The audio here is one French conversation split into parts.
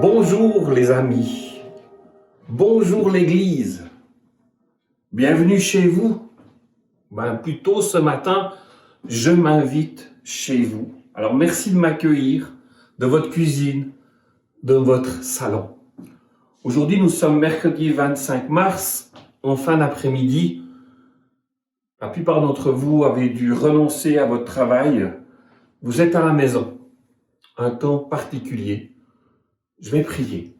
Bonjour les amis, bonjour l'église, bienvenue chez vous. Plutôt ce matin, je m'invite chez vous. Alors merci de m'accueillir de votre cuisine, de votre salon. Aujourd'hui nous sommes mercredi 25 mars, en fin d'après-midi. La plupart d'entre vous avez dû renoncer à votre travail. Vous êtes à la maison, un temps particulier. Je vais prier.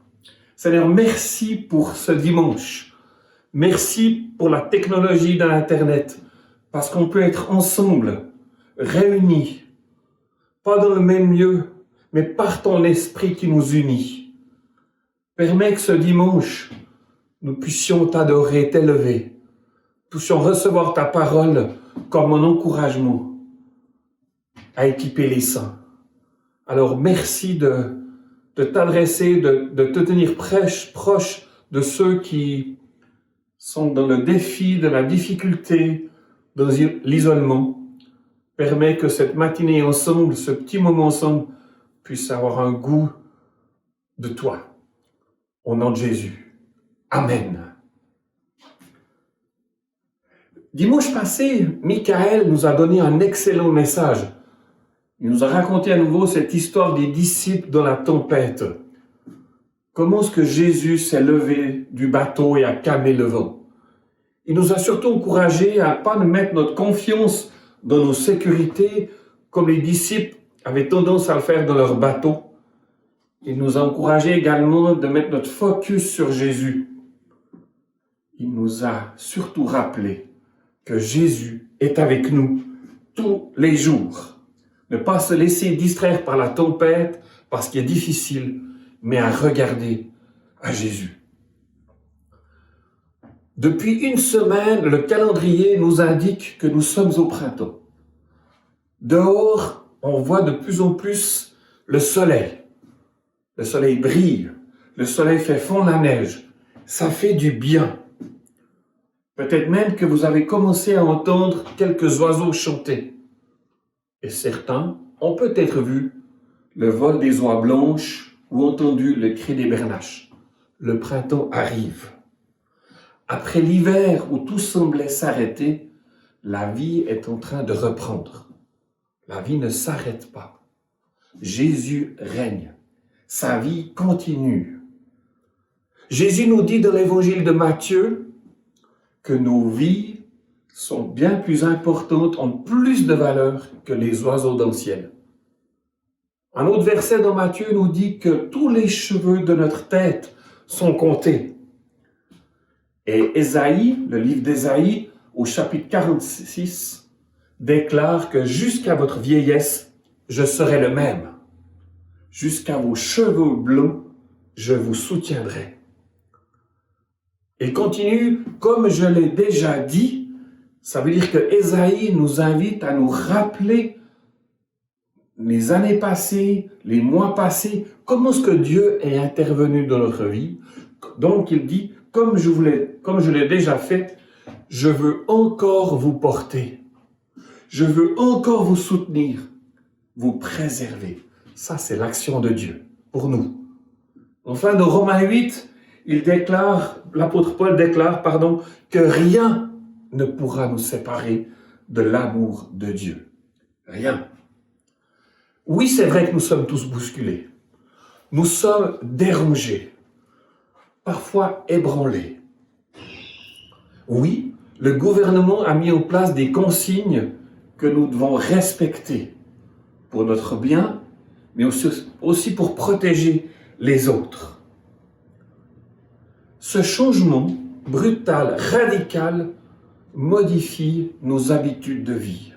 Seigneur, merci pour ce dimanche. Merci pour la technologie de l'Internet, parce qu'on peut être ensemble, réunis, pas dans le même lieu, mais par ton esprit qui nous unit. Permets que ce dimanche, nous puissions t'adorer, t'élever, puissions recevoir ta parole comme un encouragement à équiper les saints. Alors merci de t'adresser, de te tenir proche de ceux qui sont dans le défi, de la difficulté, dans l'isolement. Permets que cette matinée ensemble, ce petit moment ensemble, puisse avoir un goût de toi. Au nom de Jésus. Amen. Dimanche passé, Michael nous a donné un excellent message. Il nous a raconté à nouveau cette histoire des disciples dans la tempête. Comment est-ce que Jésus s'est levé du bateau et a calmé le vent? Il nous a surtout encouragés à ne pas mettre notre confiance dans nos sécurités, comme les disciples avaient tendance à le faire dans leur bateau. Il nous a encouragés également de mettre notre focus sur Jésus. Il nous a surtout rappelé que Jésus est avec nous tous les jours. Ne pas se laisser distraire par la tempête, par ce qui est difficile, mais à regarder à Jésus. Depuis une semaine, le calendrier nous indique que nous sommes au printemps. Dehors, on voit de plus en plus le soleil. Le soleil brille, le soleil fait fondre la neige. Ça fait du bien. Peut-être même que vous avez commencé à entendre quelques oiseaux chanter. Et certains ont peut-être vu le vol des oies blanches ou entendu le cri des bernaches. Le printemps arrive. Après l'hiver où tout semblait s'arrêter, la vie est en train de reprendre. La vie ne s'arrête pas. Jésus règne. Sa vie continue. Jésus nous dit dans l'évangile de Matthieu que nos vies sont bien plus importantes, ont plus de valeur que les oiseaux dans le ciel. Un autre verset dans Matthieu nous dit que tous les cheveux de notre tête sont comptés. Et Ésaïe, le livre d'Ésaïe, au chapitre 46, déclare que jusqu'à votre vieillesse, je serai le même. Jusqu'à vos cheveux blonds, je vous soutiendrai. Il continue, comme je l'ai déjà dit, ça veut dire que Ésaïe nous invite à nous rappeler les années passées, les mois passés, comment est-ce que Dieu est intervenu dans notre vie. Donc il dit, comme je l'ai déjà fait, je veux encore vous porter. Je veux encore vous soutenir, vous préserver. Ça, c'est l'action de Dieu pour nous. Enfin, dans Romains 8, l'apôtre Paul déclare, que rien ne pourra nous séparer de l'amour de Dieu. Rien. Oui, c'est vrai que nous sommes tous bousculés. Nous sommes dérangés, parfois ébranlés. Oui, le gouvernement a mis en place des consignes que nous devons respecter pour notre bien, mais aussi pour protéger les autres. Ce changement brutal, radical, modifie nos habitudes de vie.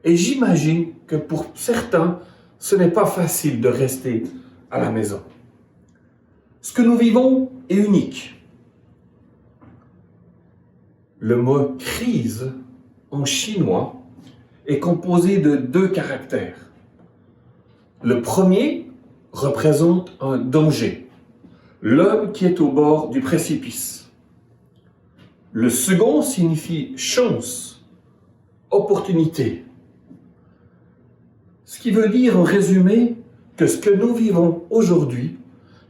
Et j'imagine que pour certains, ce n'est pas facile de rester à la maison. Ce que nous vivons est unique. Le mot « crise » en chinois est composé de 2 caractères. Le premier représente un danger, l'homme qui est au bord du précipice. Le second signifie chance, opportunité. Ce qui veut dire en résumé que ce que nous vivons aujourd'hui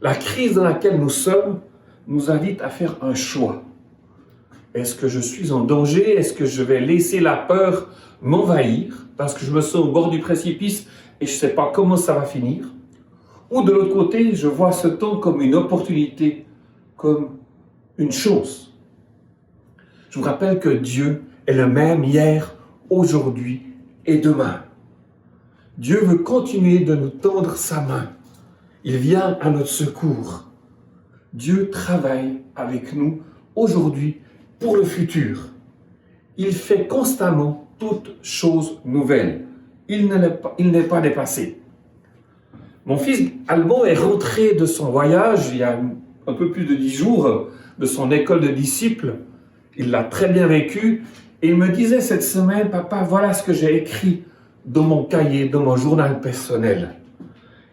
La crise dans laquelle nous sommes nous invite à faire un choix. Est-ce que je suis en danger? Est-ce que je vais laisser la peur m'envahir parce que je me sens au bord du précipice et je ne sais pas comment ça va finir? Ou de l'autre côté, je vois ce temps comme une opportunité, comme une chose. Je vous rappelle que Dieu est le même hier, aujourd'hui et demain. Dieu veut continuer de nous tendre sa main. Il vient à notre secours. Dieu travaille avec nous aujourd'hui pour le futur. Il fait constamment toutes choses nouvelles. Il n'est pas dépassé. Mon fils Alban est rentré de son voyage il y a un peu plus de 10 jours de son école de disciples. Il l'a très bien vécu et il me disait cette semaine, papa, voilà ce que j'ai écrit dans mon cahier, dans mon journal personnel.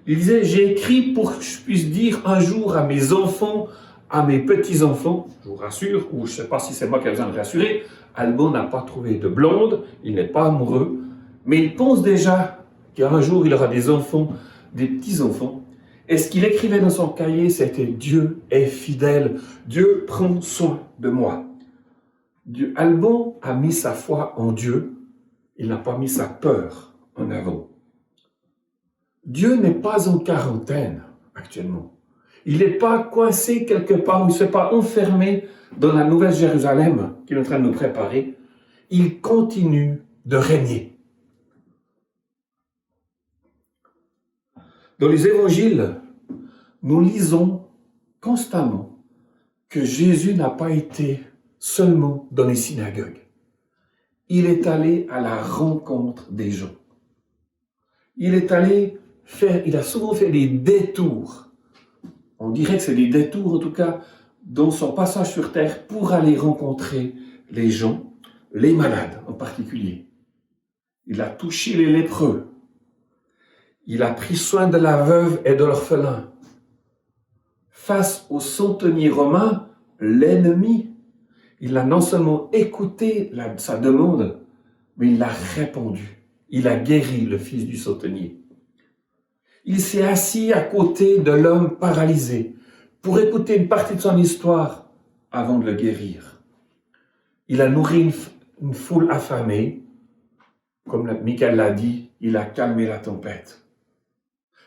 Il disait, j'ai écrit pour que je puisse dire un jour à mes enfants, à mes petits-enfants, je vous rassure, ou je ne sais pas si c'est moi qui ai besoin de rassurer, Alban n'a pas trouvé de blonde, il n'est pas amoureux, mais il pense déjà qu'un jour il aura des enfants, des petits-enfants. Et ce qu'il écrivait dans son cahier, c'était « Dieu est fidèle, Dieu prend soin de moi ». Alban a mis sa foi en Dieu, il n'a pas mis sa peur en avant. Dieu n'est pas en quarantaine actuellement. Il n'est pas coincé quelque part, il ne s'est pas enfermé dans la Nouvelle Jérusalem qu'il est en train de nous préparer. Il continue de régner. Dans les évangiles, nous lisons constamment que Jésus n'a pas été seulement dans les synagogues. Il est allé à la rencontre des gens. Il a souvent fait des détours. On dirait que c'est des détours, en tout cas, dans son passage sur terre pour aller rencontrer les gens, les malades en particulier. Il a touché les lépreux. Il a pris soin de la veuve et de l'orphelin. Face au centenier romain, l'ennemi, il a non seulement écouté sa demande, mais il a répondu. Il a guéri le fils du centenier. Il s'est assis à côté de l'homme paralysé pour écouter une partie de son histoire avant de le guérir. Il a nourri une foule affamée. Comme Michael l'a dit, il a calmé la tempête.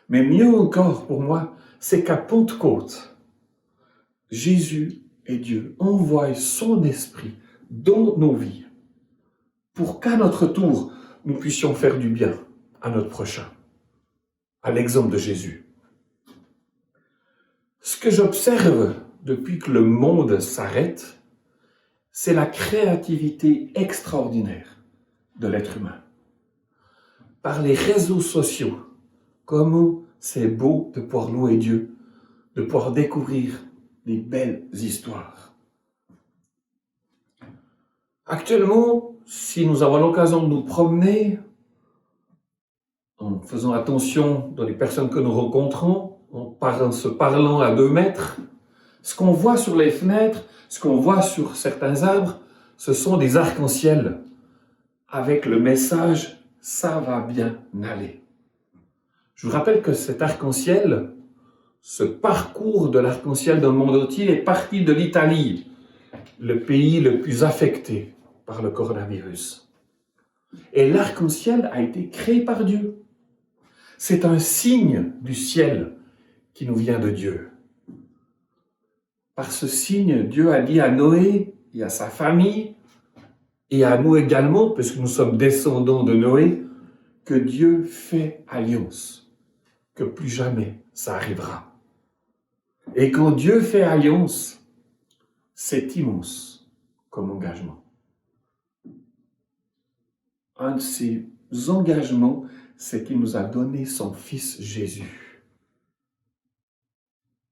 Mais mieux encore pour moi, c'est qu'à Pentecôte, Jésus et Dieu envoient son esprit dans nos vies pour qu'à notre tour, nous puissions faire du bien à notre prochain, à l'exemple de Jésus. Ce que j'observe depuis que le monde s'arrête, c'est la créativité extraordinaire de l'être humain. Par les réseaux sociaux, comment c'est beau de pouvoir louer Dieu, de pouvoir découvrir des belles histoires. Actuellement, si nous avons l'occasion de nous promener, en faisant attention dans les personnes que nous rencontrons, en se parlant à 2 mètres, ce qu'on voit sur les fenêtres, ce qu'on voit sur certains arbres, ce sont des arcs-en-ciel avec le message « ça va bien aller ». Je vous rappelle que cet arc-en-ciel, ce parcours de l'arc-en-ciel dans le monde entier est parti de l'Italie, le pays le plus affecté par le coronavirus. Et l'arc-en-ciel a été créé par Dieu. C'est un signe du ciel qui nous vient de Dieu. Par ce signe, Dieu a dit à Noé et à sa famille, et à nous également, puisque nous sommes descendants de Noé, que Dieu fait alliance, que plus jamais ça arrivera. Et quand Dieu fait alliance, c'est immense comme engagement. Un de ces engagements, c'est qu'il nous a donné son Fils Jésus,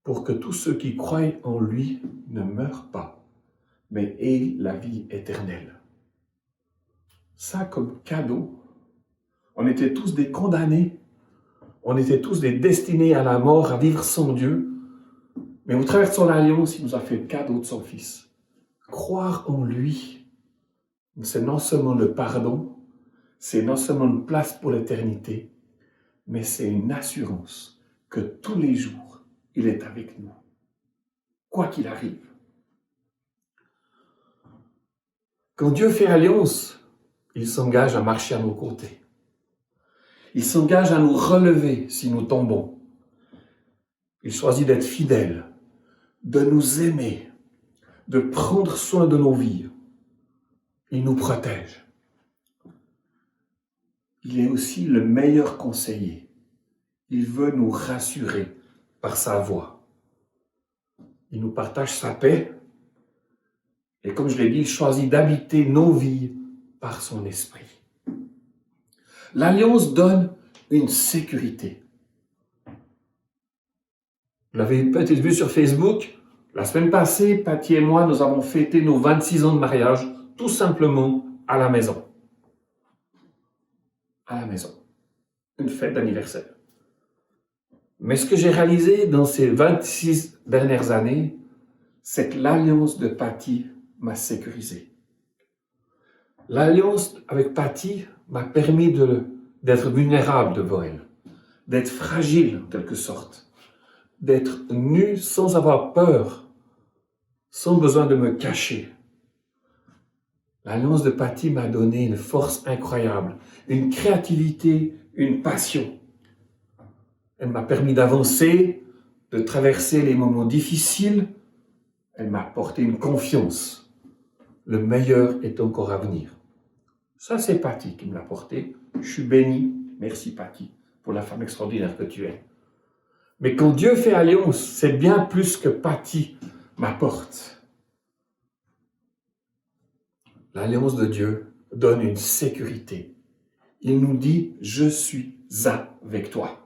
pour que tous ceux qui croient en lui ne meurent pas, mais aient la vie éternelle. Ça, comme cadeau, on était tous des condamnés, on était tous des destinés à la mort, à vivre sans Dieu, mais au travers de son alliance, il nous a fait le cadeau de son Fils. Croire en lui, c'est non seulement le pardon, c'est non seulement une place pour l'éternité, mais c'est une assurance que tous les jours, il est avec nous, quoi qu'il arrive. Quand Dieu fait alliance, il s'engage à marcher à nos côtés. Il s'engage à nous relever si nous tombons. Il choisit d'être fidèle, de nous aimer, de prendre soin de nos vies. Il nous protège. Il est aussi le meilleur conseiller. Il veut nous rassurer par sa voix. Il nous partage sa paix. Et comme je l'ai dit, il choisit d'habiter nos vies par son esprit. L'alliance donne une sécurité. Vous l'avez peut-être vu sur Facebook, la semaine passée, Patty et moi, nous avons fêté nos 26 ans de mariage, tout simplement à la maison. À la maison. Une fête d'anniversaire. Mais ce que j'ai réalisé dans ces 26 dernières années, c'est que l'alliance de Patty m'a sécurisé. L'alliance avec Patty m'a permis d'être vulnérable devant elle, d'être fragile en quelque sorte, d'être nu sans avoir peur, sans besoin de me cacher. L'alliance de Patty m'a donné une force incroyable, une créativité, une passion. Elle m'a permis d'avancer, de traverser les moments difficiles. Elle m'a apporté une confiance. Le meilleur est encore à venir. Ça, c'est Patty qui me l'a apporté. Je suis béni. Merci, Patty, pour la femme extraordinaire que tu es. Mais quand Dieu fait alliance, c'est bien plus que Patty m'apporte. L'alliance de Dieu donne une sécurité. Il nous dit, je suis avec toi.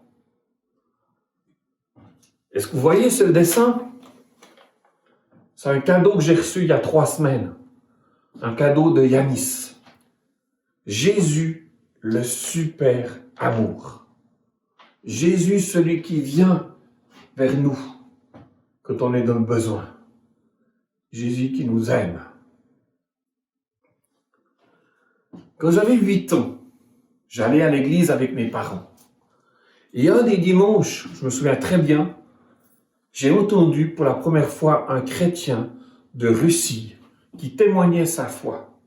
Est-ce que vous voyez ce dessin? C'est un cadeau que j'ai reçu il y a 3 semaines. Un cadeau de Yanis. Jésus, le super amour. Jésus, celui qui vient vers nous quand on est dans le besoin. Jésus qui nous aime. Quand j'avais 8 ans, j'allais à l'église avec mes parents. Et un des dimanches, je me souviens très bien, j'ai entendu pour la première fois un chrétien de Russie qui témoignait sa foi.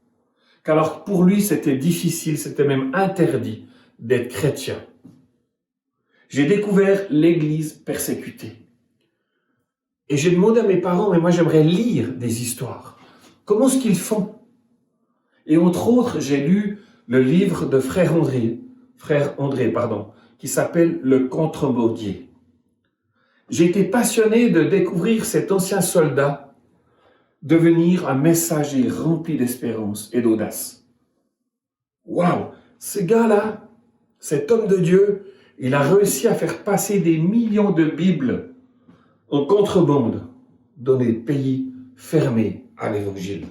Qu'alors pour lui, c'était difficile, c'était même interdit d'être chrétien. J'ai découvert l'église persécutée. Et j'ai demandé à mes parents, mais moi j'aimerais lire des histoires. Comment est-ce qu'ils font? Et entre autres, j'ai lu le livre de frère André, qui s'appelle Le Contrebandier. J'ai été passionné de découvrir cet ancien soldat devenir un messager rempli d'espérance et d'audace. Waouh! Ce gars-là, cet homme de Dieu, il a réussi à faire passer des millions de Bibles en contrebande dans les pays fermés à l'Évangile.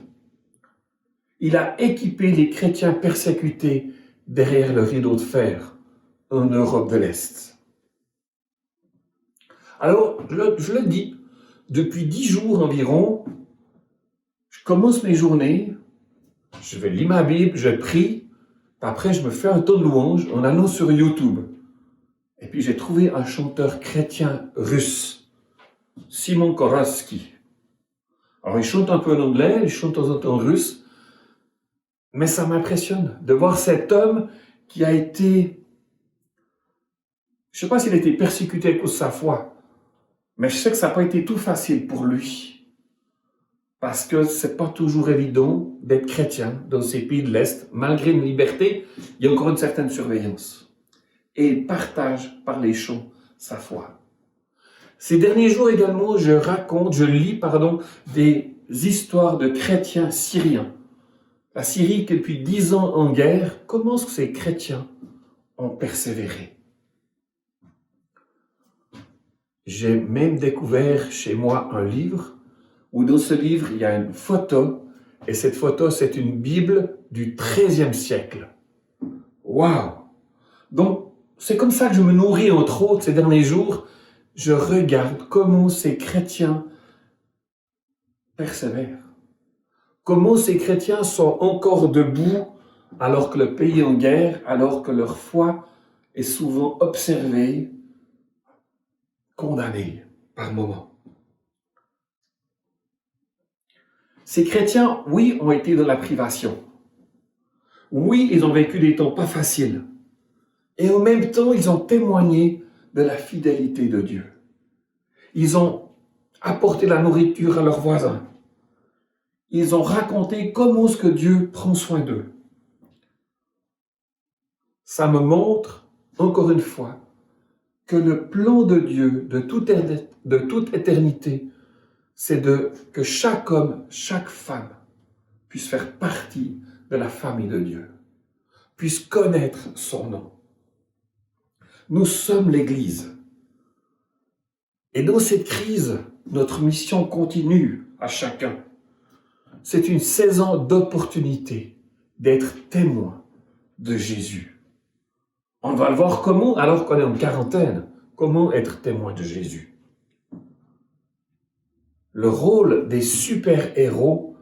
Il a équipé les chrétiens persécutés derrière le rideau de fer en Europe de l'Est. Alors, je le dis, depuis 10 jours environ, je commence mes journées, je vais lire ma Bible, je prie, après je me fais un temps de louange en allant sur YouTube. Et puis j'ai trouvé un chanteur chrétien russe, Simon Koraski. Alors il chante un peu en anglais, il chante de temps en temps en russe, mais ça m'impressionne de voir cet homme qui a été, je ne sais pas s'il a été persécuté à cause de sa foi, mais je sais que ça n'a pas été tout facile pour lui. Parce que ce n'est pas toujours évident d'être chrétien dans ces pays de l'Est. Malgré une liberté, il y a encore une certaine surveillance. Et il partage par les chants sa foi. Ces derniers jours également, je lis des histoires de chrétiens syriens. La Syrie qui est depuis 10 ans en guerre, comment est-ce que ces chrétiens ont persévéré? J'ai même découvert chez moi un livre où dans ce livre, il y a une photo, et cette photo, c'est une Bible du XIIIe siècle. Waouh! Donc, c'est comme ça que je me nourris, entre autres, ces derniers jours. Je regarde comment ces chrétiens persévèrent. Comment ces chrétiens sont encore debout alors que le pays est en guerre, alors que leur foi est souvent observée, condamnée par moment. Ces chrétiens, oui, ont été dans la privation. Oui, ils ont vécu des temps pas faciles. Et en même temps, ils ont témoigné de la fidélité de Dieu. Ils ont apporté la nourriture à leurs voisins. Ils ont raconté comment est-ce que Dieu prend soin d'eux. Ça me montre, encore une fois, que le plan de Dieu de toute éternité, c'est que chaque homme, chaque femme puisse faire partie de la famille de Dieu, puisse connaître son nom. Nous sommes l'Église. Et dans cette crise, notre mission continue à chacun. C'est une saison d'opportunité d'être témoin de Jésus. On va le voir comment, alors qu'on est en quarantaine, comment être témoin de Jésus. Le rôle des super-héros,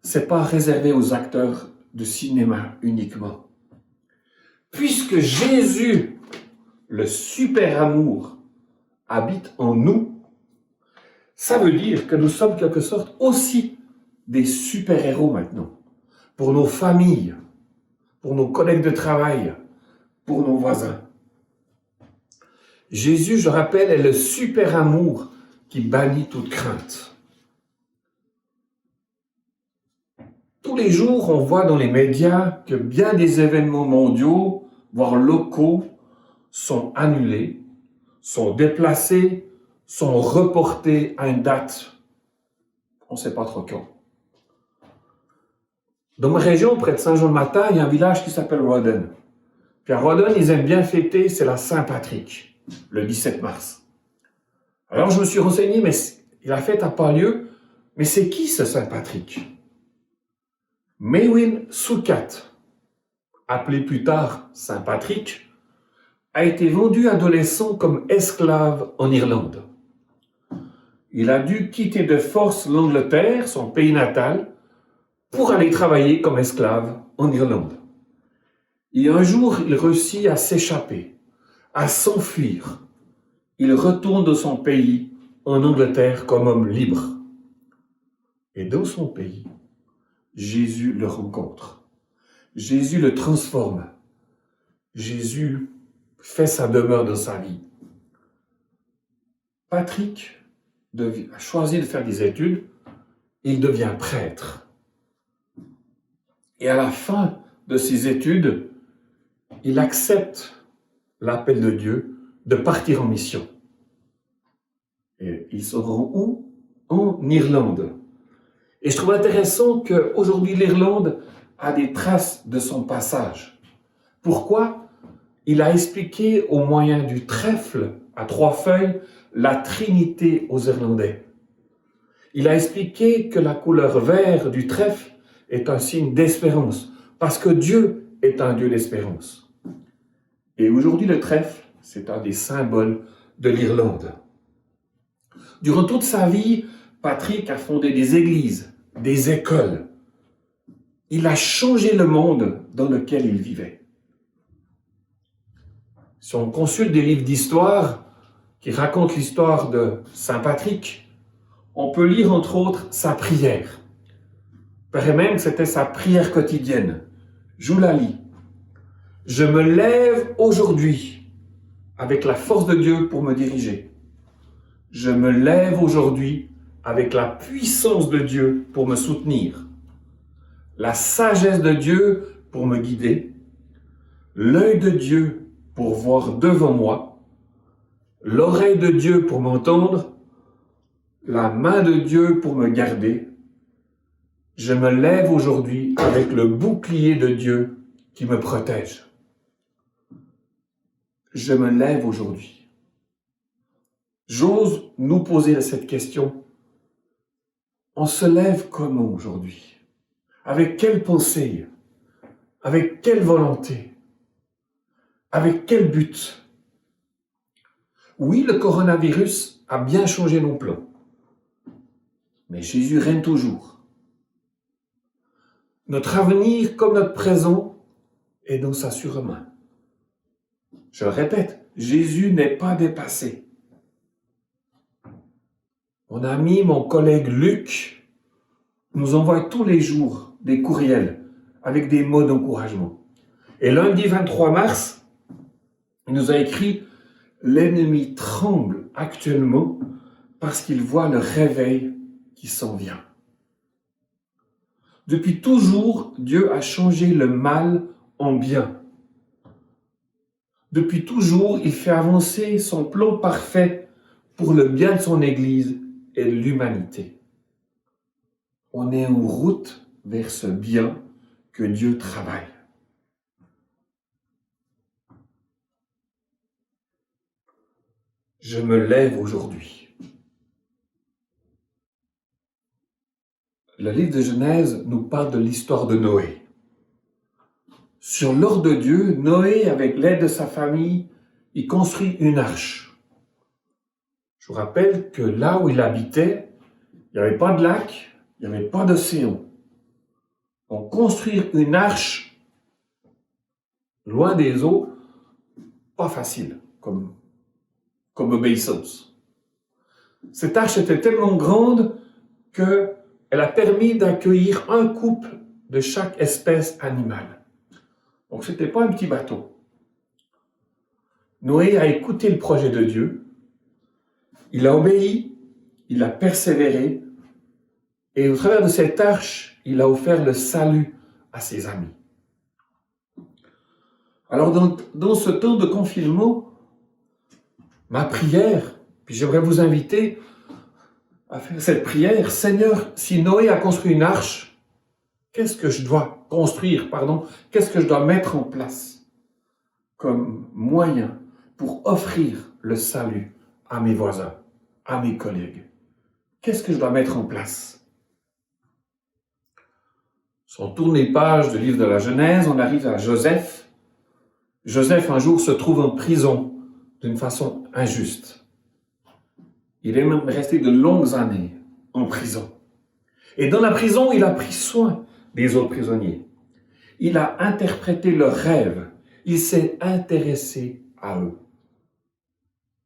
c'est pas réservé aux acteurs de cinéma uniquement. Puisque Jésus, le super-amour, habite en nous, ça veut dire que nous sommes quelque sorte aussi des super-héros maintenant, pour nos familles, pour nos collègues de travail, pour nos voisins. Jésus, je rappelle, est le super-amour qui bannit toute crainte. Tous les jours, on voit dans les médias que bien des événements mondiaux, voire locaux, sont annulés, sont déplacés, sont reportés à une date. On ne sait pas trop quand. Dans ma région, près de Saint-Jean-de-Matin, il y a un village qui s'appelle Rodden. Puis à Rodden, ils aiment bien fêter, c'est la Saint-Patrick, le 17 mars. Alors je me suis renseigné, mais la fête n'a pas lieu. Mais c'est qui ce Saint-Patrick? Mewin Sukat, appelé plus tard Saint-Patrick, a été vendu adolescent comme esclave en Irlande. Il a dû quitter de force l'Angleterre, son pays natal, pour aller travailler comme esclave en Irlande. Et un jour, il réussit à s'échapper, à s'enfuir. Il retourne dans son pays, en Angleterre, comme homme libre. Et dans son pays, Jésus le rencontre. Jésus le transforme. Jésus fait sa demeure dans sa vie. Patrick a choisi de faire des études. Il devient prêtre. Et à la fin de ses études, il accepte l'appel de Dieu de partir en mission. Et il se rend où? En Irlande. Et je trouve intéressant qu'aujourd'hui l'Irlande a des traces de son passage. Pourquoi? Il a expliqué au moyen du trèfle à 3 feuilles la Trinité aux Irlandais. Il a expliqué que la couleur vert du trèfle est un signe d'espérance, parce que Dieu est un Dieu d'espérance. Et aujourd'hui, le trèfle, c'est un des symboles de l'Irlande. Durant toute sa vie, Patrick a fondé des églises, des écoles. Il a changé le monde dans lequel il vivait. Si on consulte des livres d'histoire qui racontent l'histoire de Saint Patrick, on peut lire entre autres sa prière. Il paraît même que c'était sa prière quotidienne. Je vous la lis. Je me lève aujourd'hui avec la force de Dieu pour me diriger. Je me lève aujourd'hui avec la puissance de Dieu pour me soutenir. La sagesse de Dieu pour me guider. L'œil de Dieu pour voir devant moi. L'oreille de Dieu pour m'entendre. La main de Dieu pour me garder. Je me lève aujourd'hui avec le bouclier de Dieu qui me protège. Je me lève aujourd'hui. J'ose nous poser cette question. On se lève comment aujourd'hui? Avec quelle pensée? Avec quelle volonté? Avec quel but? Oui, le coronavirus a bien changé nos plans. Mais Jésus règne toujours. Notre avenir comme notre présent est dans sa surmain. Je le répète, Jésus n'est pas dépassé. Mon ami, mon collègue Luc, nous envoie tous les jours des courriels avec des mots d'encouragement. Et lundi 23 mars, il nous a écrit « L'ennemi tremble actuellement parce qu'il voit le réveil qui s'en vient. » Depuis toujours, Dieu a changé le mal en bien. Depuis toujours, il fait avancer son plan parfait pour le bien de son Église et de l'humanité. On est en route vers ce bien que Dieu travaille. Je me lève aujourd'hui. Le livre de Genèse nous parle de l'histoire de Noé. Sur l'ordre de Dieu, Noé, avec l'aide de sa famille, il construit une arche. Je vous rappelle que là où il habitait, il n'y avait pas de lac, il n'y avait pas d'océan. Donc construire une arche loin des eaux, pas facile comme obéissance. Cette arche était tellement grande qu'elle a permis d'accueillir un couple de chaque espèce animale. Donc ce n'était pas un petit bateau. Noé a écouté le projet de Dieu, il a obéi, il a persévéré, et au travers de cette arche, il a offert le salut à ses amis. Alors dans ce temps de confinement, ma prière, puis j'aimerais vous inviter à faire cette prière. Seigneur, si Noé a construit une arche, qu'est-ce que je dois qu'est-ce que je dois mettre en place comme moyen pour offrir le salut à mes voisins, à mes collègues? Qu'est-ce que je dois mettre en place? Sans tourner page du livre de la Genèse, on arrive à Joseph. Joseph, un jour, se trouve en prison d'une façon injuste. Il est même resté de longues années en prison. Et dans la prison, il a pris soin des autres prisonniers. Il a interprété leurs rêves. Il s'est intéressé à eux.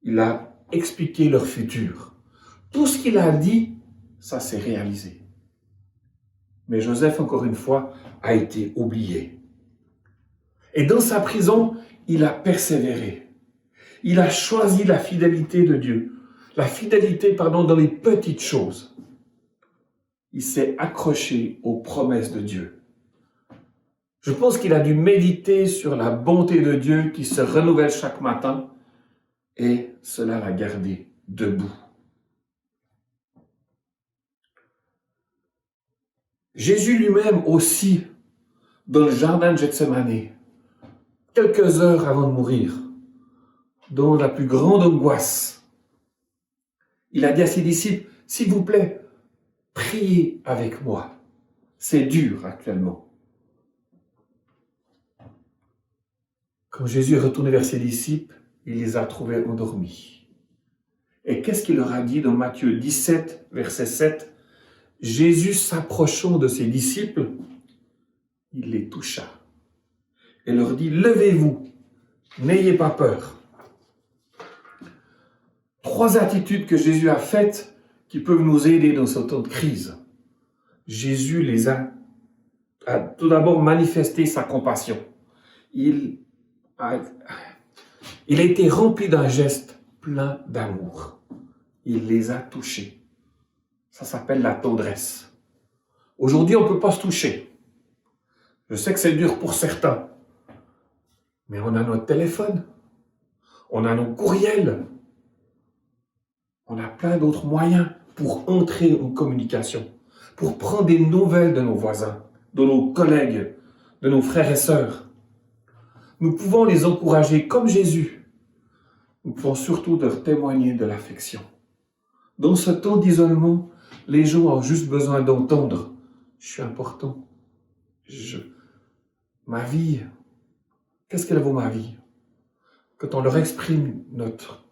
Il a expliqué leur futur. Tout ce qu'il a dit, ça s'est réalisé. Mais Joseph, encore une fois, a été oublié. Et dans sa prison, il a persévéré. Il a choisi la fidélité de Dieu. La fidélité, dans les petites choses. Il s'est accroché aux promesses de Dieu. Je pense qu'il a dû méditer sur la bonté de Dieu qui se renouvelle chaque matin et cela l'a gardé debout. Jésus lui-même aussi, dans le jardin de Gethsémani, quelques heures avant de mourir, dans la plus grande angoisse, il a dit à ses disciples, « S'il vous plaît, priez avec moi. C'est dur actuellement. » Quand Jésus est retourné vers ses disciples, il les a trouvés endormis. Et qu'est-ce qu'il leur a dit dans Matthieu 17, verset 7? Jésus s'approchant de ses disciples, il les toucha et leur dit, « Levez-vous, n'ayez pas peur. » 3 attitudes que Jésus a faites qui peuvent nous aider dans ce temps de crise. Jésus a tout d'abord manifesté sa compassion. Il a été rempli d'un geste plein d'amour. Il les a touchés. Ça s'appelle la tendresse. Aujourd'hui, on ne peut pas se toucher. Je sais que c'est dur pour certains, mais on a notre téléphone, on a nos courriels, on a plein d'autres moyens pour entrer en communication, pour prendre des nouvelles de nos voisins, de nos collègues, de nos frères et sœurs. Nous pouvons les encourager comme Jésus. Nous pouvons surtout leur témoigner de l'affection. Dans ce temps d'isolement, les gens ont juste besoin d'entendre « Je suis important. Ma vie, qu'est-ce qu'elle vaut ma vie ?» Quand on leur exprime notre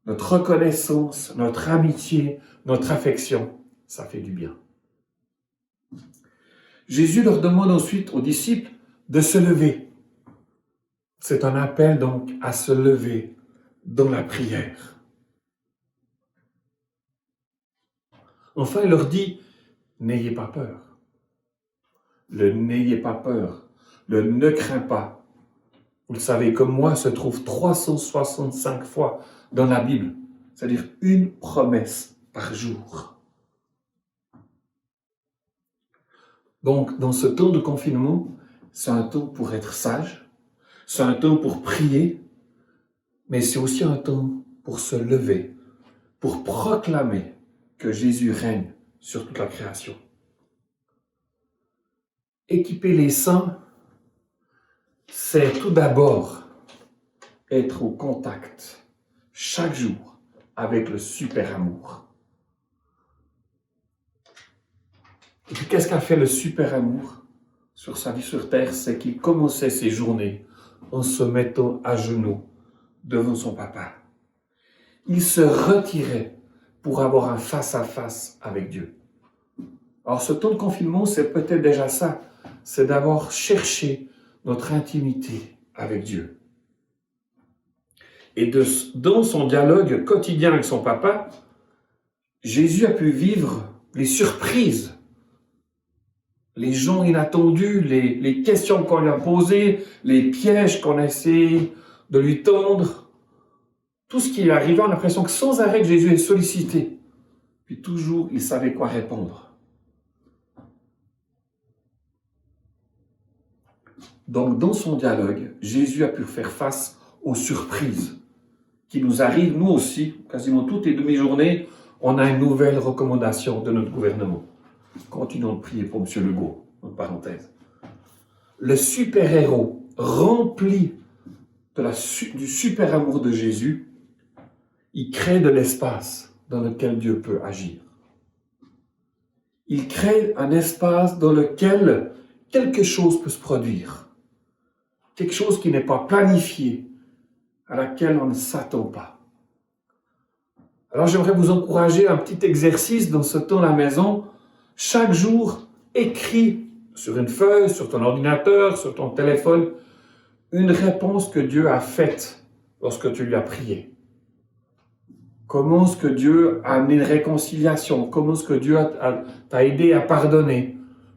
reconnaissance, notre amitié, notre affection, ça fait du bien. Jésus leur demande ensuite aux disciples de se lever. C'est un appel donc à se lever dans la prière. Enfin, il leur dit, n'ayez pas peur. Le n'ayez pas peur, le ne crains pas. Vous le savez, comme moi, se trouve 365 fois dans la Bible, c'est-à-dire une promesse par jour. Donc, dans ce temps de confinement, c'est un temps pour être sage, c'est un temps pour prier, mais c'est aussi un temps pour se lever, pour proclamer que Jésus règne sur toute la création. Équiper les saints, c'est tout d'abord être au contact chaque jour avec le super amour. Et puis qu'est-ce qu'a fait le super amour sur sa vie sur terre? C'est qu'il commençait ses journées en se mettant à genoux devant son papa. Il se retirait pour avoir un face-à-face avec Dieu. Alors ce temps de confinement, c'est peut-être déjà ça, c'est d'avoir cherché notre intimité avec Dieu. Et dans son dialogue quotidien avec son papa, Jésus a pu vivre les surprises, les gens inattendus, les questions qu'on lui a posées, les pièges qu'on a essayé de lui tendre. Tout ce qui lui arrivait, on a l'impression que sans arrêt Jésus est sollicité. Puis toujours, il savait quoi répondre. Donc, dans son dialogue, Jésus a pu faire face aux surprises qui nous arrivent, nous aussi, quasiment toutes les demi-journées, on a une nouvelle recommandation de notre gouvernement. Continuons de prier pour M. Legault, en parenthèse. Le super-héros rempli du super amour de Jésus, il crée de l'espace dans lequel Dieu peut agir. Il crée un espace dans lequel quelque chose peut se produire. Quelque chose qui n'est pas planifié, à laquelle on ne s'attend pas. Alors j'aimerais vous encourager à un petit exercice dans ce temps à la maison. Chaque jour, écris sur une feuille, sur ton ordinateur, sur ton téléphone, une réponse que Dieu a faite lorsque tu lui as prié. Comment est-ce que Dieu a amené une réconciliation? Comment est-ce que Dieu t'a aidé à pardonner?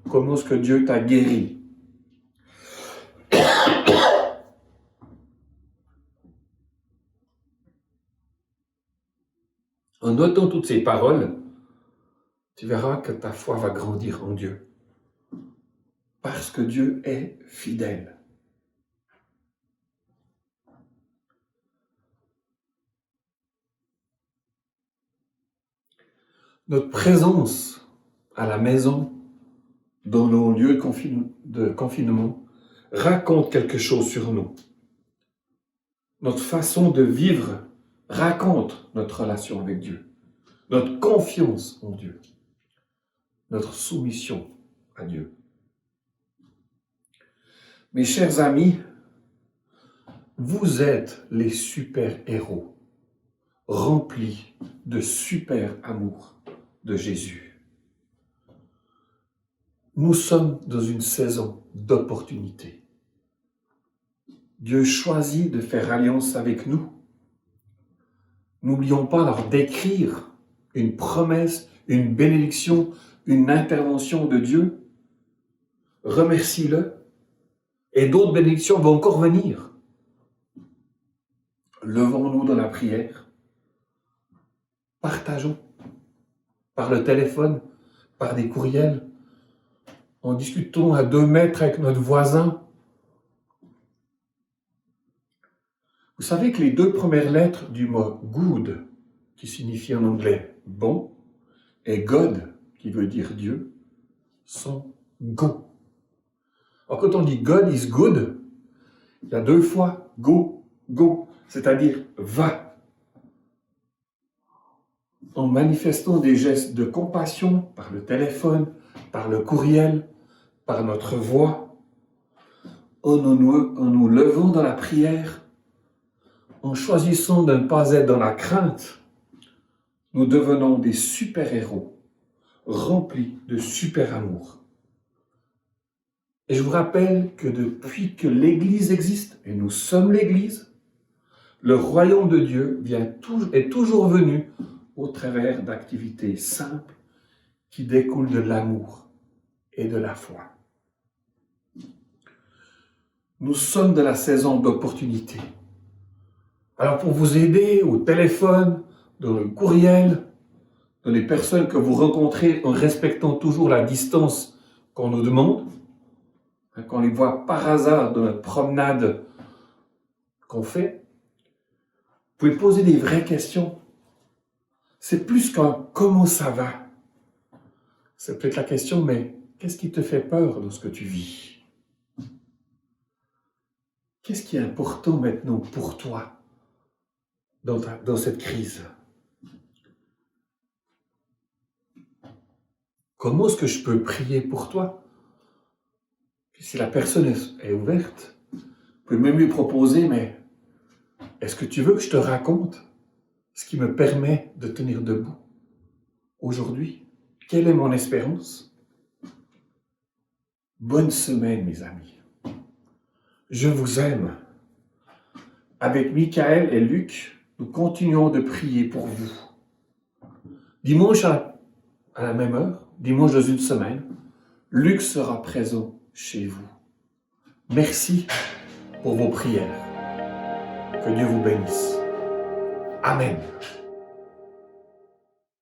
Comment est-ce que Dieu t'a guéri? En notant toutes ces paroles, tu verras que ta foi va grandir en Dieu. Parce que Dieu est fidèle. Notre présence à la maison, dans nos lieux de confinement, raconte quelque chose sur nous. Notre façon de vivre raconte notre relation avec Dieu, notre confiance en Dieu, notre soumission à Dieu. Mes chers amis, vous êtes les super-héros, remplis de super amour de Jésus. Nous sommes dans une saison d'opportunité. Dieu choisit de faire alliance avec nous. N'oublions pas alors d'écrire une promesse, une bénédiction, une intervention de Dieu. Remercie-le. Et d'autres bénédictions vont encore venir. Levons-nous dans la prière. Partageons. Par le téléphone, par des courriels. En discutons à 2 mètres avec notre voisin. Vous savez que les 2 premières lettres du mot good, qui signifie en anglais bon, et God, qui veut dire Dieu, sont go. Alors quand on dit God is good, il y a 2 fois go, go, c'est-à-dire va. En manifestant des gestes de compassion par le téléphone, par le courriel, par notre voix, en nous levant dans la prière, en choisissant de ne pas être dans la crainte, nous devenons des super-héros, remplis de super-amour. Et je vous rappelle que depuis que l'Église existe, et nous sommes l'Église, le royaume de Dieu est toujours venu au travers d'activités simples qui découle de l'amour et de la foi. Nous sommes de la saison d'opportunité. Alors pour vous aider au téléphone, dans le courriel, dans les personnes que vous rencontrez en respectant toujours la distance qu'on nous demande, qu'on les voit par hasard dans notre promenade qu'on fait, vous pouvez poser des vraies questions. C'est plus qu'un « comment ça va ?» C'est peut-être la question, mais qu'est-ce qui te fait peur dans ce que tu vis? Qu'est-ce qui est important maintenant pour toi dans cette crise? Comment est-ce que je peux prier pour toi? Puis si la personne est ouverte, vous pouvez même lui proposer, mais est-ce que tu veux que je te raconte ce qui me permet de tenir debout aujourd'hui? Quelle est mon espérance? Bonne semaine, mes amis. Je vous aime. Avec Michael et Luc, nous continuons de prier pour vous. Dimanche à la même heure, dimanche dans une semaine, Luc sera présent chez vous. Merci pour vos prières. Que Dieu vous bénisse. Amen.